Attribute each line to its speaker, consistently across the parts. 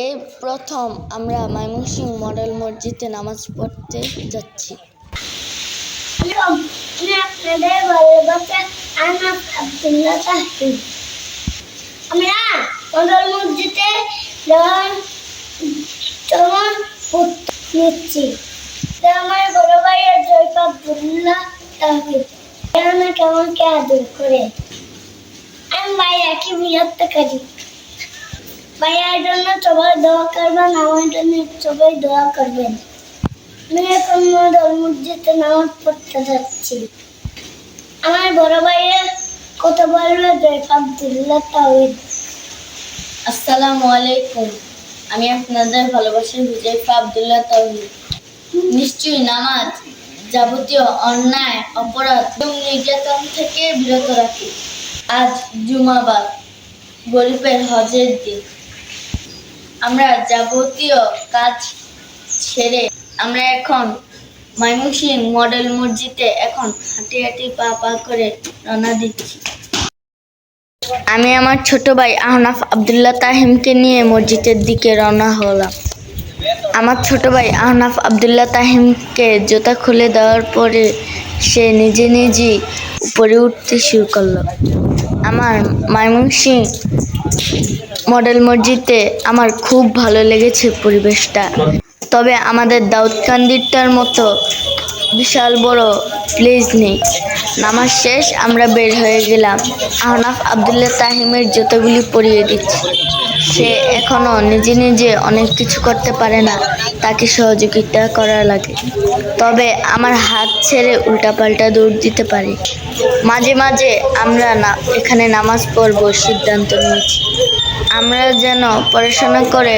Speaker 1: এই প্রথম আমরা ময়মনসিংহ মডেল মসজিদে নামাজ পড়তে যাচ্ছি।
Speaker 2: আমরা মডেল মসজিদে নিচ্ছি। আমার বড় ভাইয়ের জয়পাবুল্লাহ তাহিদ কেমন কে আদর করে। আমি ভাইয়াকে বিরক্ত করি। ভাইয়ার জন্য সবাই দোয়া করবেন, আমার জন্য সবাই দোয়া করবেন। আমি এখন মডেল মসজিদে নামাজ পড়তে যাচ্ছি। আমার বড় ভাইয়ের কথা বলবে জয়পাবুল্লাহ তাহিদ।
Speaker 1: আসসালামু আলাইকুম। আমি আপনাদের ভালোবাসি হুজাইফা আব্দুল্লাহ তাওহীদ। নিশ্চয়ই নামাজ যাবতীয় অন্যায়, অপরাধ এবং নির্যাতন থেকে বিরত রাখি। আজ জুমাবার, গরিবের হজের দিন। আমরা যাবতীয় কাজ ছেড়ে আমরা এখন ময়মনসিংহ মডেল মসজিদে এখন হাঁটি হাঁটি পা পা করে রওনা দিচ্ছি। আমি আমার ছোট ভাই আহনাফ আব্দুল্লাহ তাহিমকে নিয়ে মসজিদের দিকে রওনা হলাম। আমার ছোট ভাই আহনাফ আব্দুল্লাহ তাহিমকে জুতা খুলে দেওয়ার পরে সে নিজে নিজেই উপরে উঠতে শুরু করলো। আমার ময়মনসিংহ মডেল মসজিদে আমার খুব ভালো লেগেছে পরিবেশটা। তবে আমাদের দাউদকান্দিরটার মতো বিশাল বড় প্লেস নেই। নামাজ শেষ আমরা বের হয়ে গেলাম। আহনাফ আব্দুল্লাহ তাহিমের জুতোগুলি পরিয়ে দিচ্ছি। সে এখনো নিজে নিজে অনেক কিছু করতে পারে না, তাকে সহযোগিতা করা লাগে। তবে আমার হাত ছেড়ে উল্টাপাল্টা দৌড় দিতে পারি। মাঝে মাঝে আমরা এখানে নামাজ পড়বো সিদ্ধান্ত নিয়েছি। আমরা যেন পড়াশোনা করে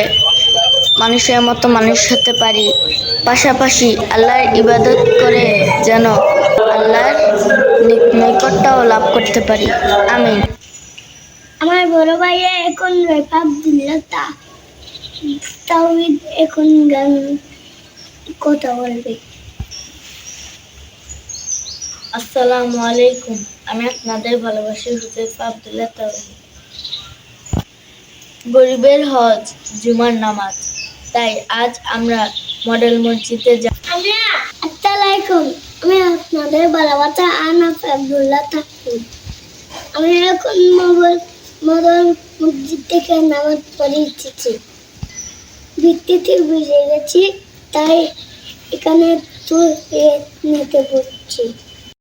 Speaker 1: মানুষের মতো মানুষ হতে পারি, পাশাপাশি আল্লাহর ইবাদত করে যেন আল্লাহর নৈকট্যও লাভ করতে পারি। আমিন।
Speaker 2: আমার বড় ভাইয়া এখন জয়পাবুল্লাহ তাহিদ এখন গান কথা বলবে।
Speaker 1: আসসালামু আলাইকুম। আমি আপনাদের ভালোবাসি হুজাইফা আব্দুল্লাহ তাওহীদ। গরিবের হজ জুমার নামাজ, তাই আজ আমরা মডেল মসজিদে
Speaker 2: আসসালামাইকুম। আমি আপনাদের ভালোবাসা আহনাফ আব্দুল্লাহ তাহিদ। আমি এখন মডেল মসজিদ থেকে নামাজ পড়ে এসেছি। ভিত্তিতে বুঝে গেছি, তাই এখানে নিতে পড়ছি।